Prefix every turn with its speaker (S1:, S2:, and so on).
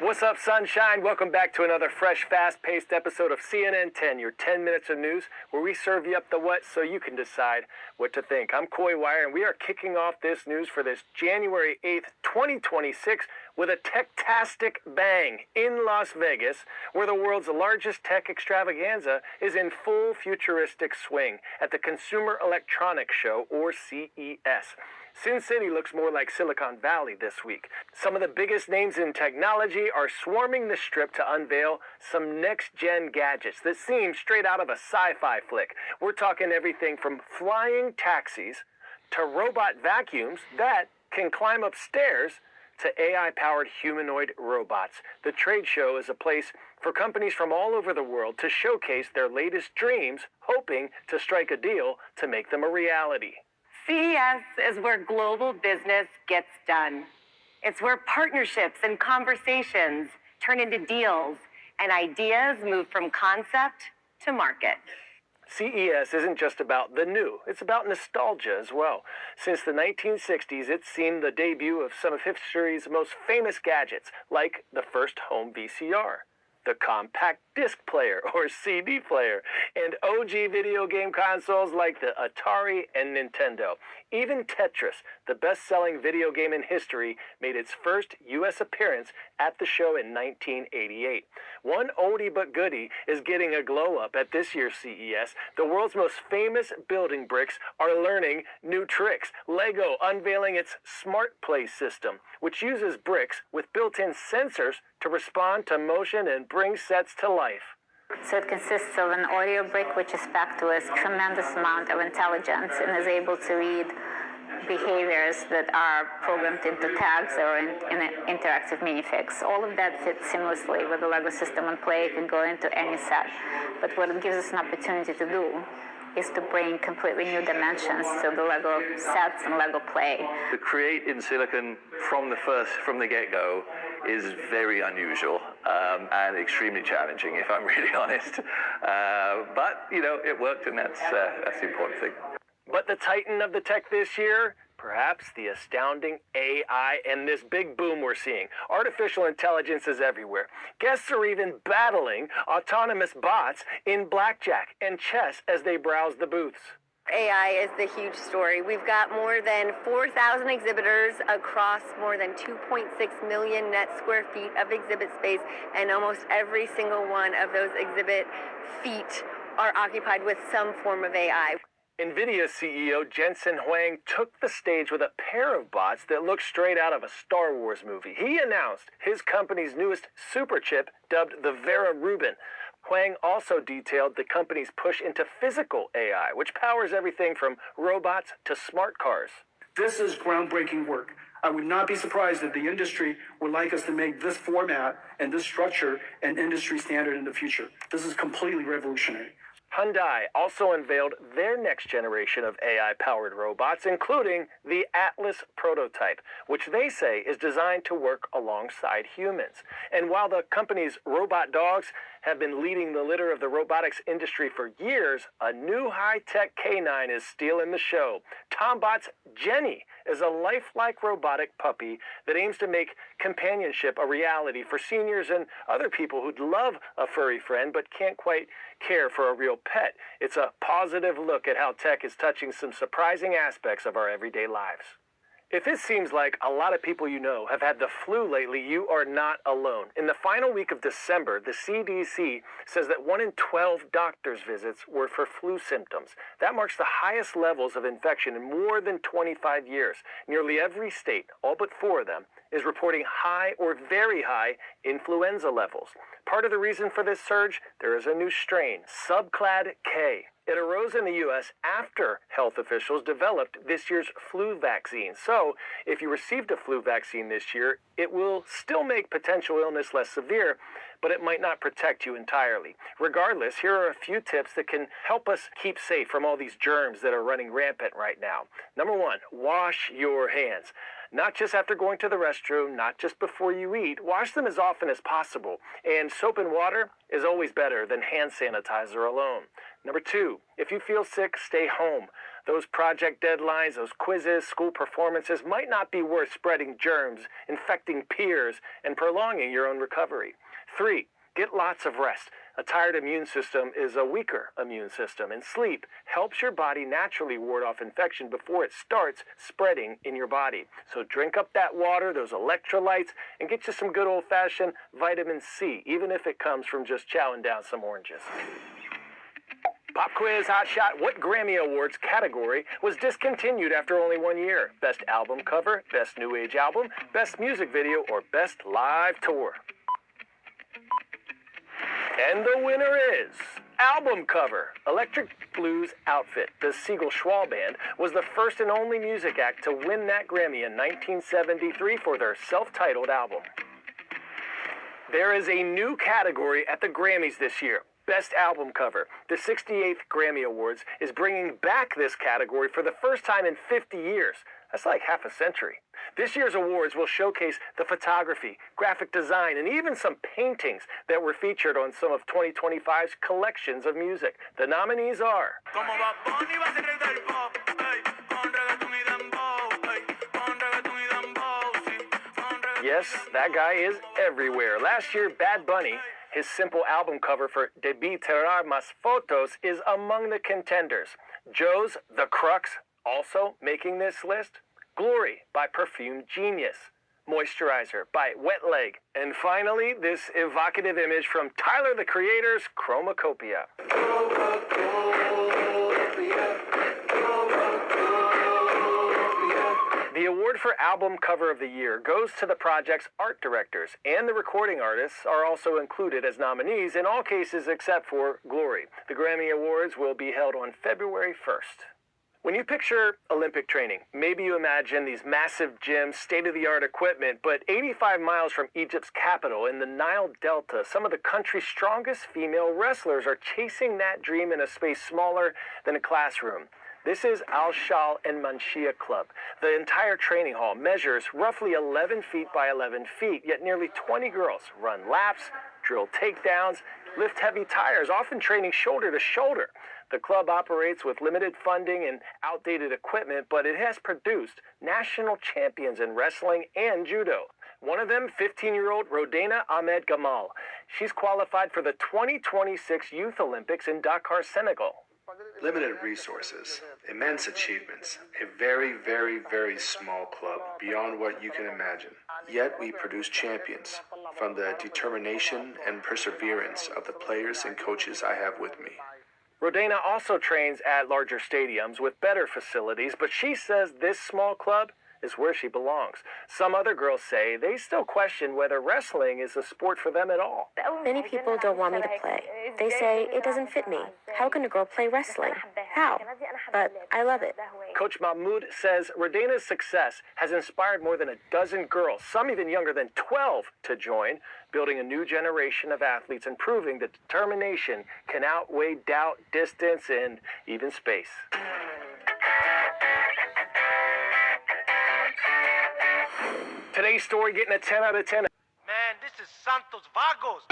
S1: What's up, sunshine? Welcome back to another fresh, fast-paced episode of CNN 10, your 10 minutes of news, where we serve you up the what so you can decide what to think. I'm Coy Wire, and we are kicking off this news for this January 8th, 2026, with a tech-tastic bang in Las Vegas, where the world's largest tech extravaganza is in full futuristic swing at the Consumer Electronics Show, or CES. Sin City looks more like Silicon Valley this week. Some of the biggest names in technology are swarming the strip to unveil some next-gen gadgets that seem straight out of a sci-fi flick. We're talking everything from flying taxis to robot vacuums that can climb up stairs to AI-powered humanoid robots. The trade show is a place for companies from all over the world to showcase their latest dreams, hoping to strike a deal to make them a reality.
S2: CES is where global business gets done. It's where partnerships and conversations turn into deals and ideas move from concept to market.
S1: CES isn't just about the new, it's about nostalgia as well. Since the 1960s, it's seen the debut of some of history's most famous gadgets, like the first home VCR, the compact disc player or CD player, and OG video game consoles like the Atari and Nintendo. Even Tetris, the best-selling video game in history, made its first U.S. appearance at the show in 1988. One oldie but goodie is getting a glow-up at this year's CES. The world's most famous building bricks are learning new tricks. Lego unveiling its Smart Play system, which uses bricks with built-in sensors to respond to motion and bring sets to life.
S3: So it consists of an audio brick which is packed with a tremendous amount of intelligence and is able to read behaviors that are programmed into tags or in interactive minifigs. All of that fits seamlessly with the Lego system on Play. It can go into any set. But what it gives us an opportunity to do is to bring completely new dimensions to the Lego sets and Lego Play.
S4: To create in silicon from the get-go is very unusual and extremely challenging, if I'm really honest. But, you know, it worked, and that's the important thing.
S1: But the titan of the tech this year? Perhaps the astounding AI and this big boom we're seeing. Artificial intelligence is everywhere. Guests are even battling autonomous bots in blackjack and chess as they browse the booths.
S5: AI is the huge story. We've got more than 4,000 exhibitors across more than 2.6 million net square feet of exhibit space, and almost every single one of those exhibit feet are occupied with some form of AI.
S1: NVIDIA CEO Jensen Huang took the stage with a pair of bots that look straight out of a Star Wars movie. He announced his company's newest super chip, dubbed the Vera Rubin. Huang also detailed the company's push into physical AI, which powers everything from robots to smart cars.
S6: This is groundbreaking work. I would not be surprised if the industry would like us to make this format and this structure an industry standard in the future. This is completely revolutionary.
S1: Hyundai also unveiled their next generation of AI-powered robots, including the Atlas prototype, which they say is designed to work alongside humans. And while the company's robot dogs have been leading the litter of the robotics industry for years, a new high-tech canine is stealing the show. Tombot's Jenny is a lifelike robotic puppy that aims to make companionship a reality for seniors and other people who'd love a furry friend but can't quite care for a real pet. It's a positive look at how tech is touching some surprising aspects of our everyday lives. If it seems like a lot of people you know have had the flu lately, you are not alone. In the final week of December, the CDC says that 1 in 12 doctor's visits were for flu symptoms. That marks the highest levels of infection in more than 25 years. Nearly every state, all but 4 of them, is reporting high or very high influenza levels. Part of the reason for this surge, there is a new strain, subclad K. It arose in the U.S. after health officials developed this year's flu vaccine. So, if you received a flu vaccine this year, it will still make potential illness less severe, but it might not protect you entirely. Regardless, here are a few tips that can help us keep safe from all these germs that are running rampant right now. Number 1, wash your hands. not just after going to the restroom, not just before you eat. Wash them as often as possible. And soap and water is always better than hand sanitizer alone. Number 2, if you feel sick, stay home. Those project deadlines, those quizzes, school performances might not be worth spreading germs, infecting peers, and prolonging your own recovery. 3, get lots of rest. A tired immune system is a weaker immune system, and sleep helps your body naturally ward off infection before it starts spreading in your body. So drink up that water, those electrolytes, and get you some good old-fashioned vitamin C, even if it comes from just chowing down some oranges. Pop quiz, hot shot. What Grammy Awards category was discontinued after only 1 year? Best album cover, best new age album, best music video, or best live tour? And the winner is album cover. Electric Blues Outfit, the Siegel Schwall Band, was the first and only music act to win that Grammy in 1973 for their self-titled album. There is a new category at the Grammys this year. Best Album Cover. The 68th Grammy Awards is bringing back this category for the first time in 50 years. That's like half a century. This year's awards will showcase the photography, graphic design, and even some paintings that were featured on some of 2025's collections of music. The nominees are yes, that guy is everywhere. Last year, Bad Bunny, his simple album cover for Debí Tirar Más Fotos, is among the contenders. Joe's The Crux, also making this list. Glory by Perfume Genius. Moisturizer by Wet Leg. And finally, this evocative image from Tyler, the Creator's Chromacopia. The award for Album Cover of the Year goes to the project's art directors, and the recording artists are also included as nominees in all cases except for Glory. The Grammy Awards will be held on February 1st. When you picture Olympic training, maybe you imagine these massive gyms, state-of-the-art equipment, but 85 miles from Egypt's capital in the Nile Delta, some of the country's strongest female wrestlers are chasing that dream in a space smaller than a classroom. This is Al Shal and Manshia Club. The entire training hall measures roughly 11 feet by 11 feet, yet nearly 20 girls run laps, drill takedowns, lift heavy tires, often training shoulder to shoulder. The club operates with limited funding and outdated equipment, but it has produced national champions in wrestling and judo. One of them, 15-year-old Rodena Ahmed Gamal. She's qualified for the 2026 Youth Olympics in Dakar, Senegal.
S7: Limited resources, immense achievements, a very, very, very small club, beyond what you can imagine. Yet we produce champions from the determination and perseverance of the players and coaches I have with me.
S1: Rodena also trains at larger stadiums with better facilities, but she says this small club is where she belongs. Some other girls say they still question whether wrestling is a sport for them at all.
S8: Many people don't want me to play. They say it doesn't fit me. How can a girl play wrestling? How? But I love it.
S1: Coach Mahmoud says Rodena's success has inspired more than a dozen girls, some even younger than 12, to join, building a new generation of athletes and proving that determination can outweigh doubt, distance, and even space. Today's story getting a 10 out of 10.
S9: Man, this is Santos Vagos.